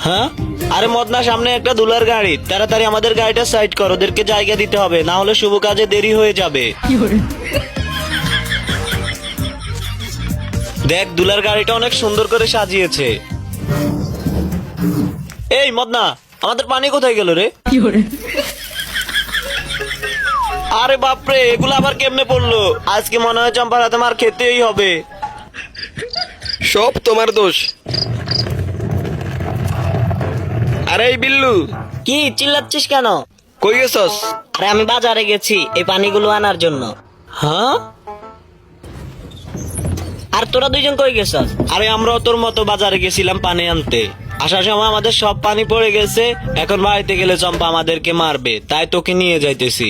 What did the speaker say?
হ্যাঁ, আরে মদনা, সামনে একটা দুলার গাড়ি, তাড়াতাড়ি আমাদের গাড়িটা সাইড কর, ওদেরকে জায়গা দিতে হবে, না হলে শুভ কাজে দেরি হয়ে যাবে। দেখ, দুলার গাড়িটা অনেক সুন্দর করে সাজিয়েছে। এই মদনা, আমাদের পানি কোথায় গেল রে? আরে বাপরে, এগুলো আবার কেমনে পড়লো? আজকে মনে হয় চম্পার হাতে মার খেতেই হবে। সব তোমার দোষ। আরে এই বিল্লু, কি চিল্লাচ্ছিস কেন? কই গেছস? আরে আমি বাজারে গেছি এই পানিগুলো আনার জন্য। হ্যাঁ, আর তোরা দুইজন কই গেছস? আরে আমরাও তোর মতো বাজারে গেছিলাম পানি আনতে। আসার সময় আমাদের সব পানি পড়ে গেছে, এখন বাড়িতে গেলে চম্পা আমাদেরকে মারবে, তাই তোকে নিয়ে যাইতেছি।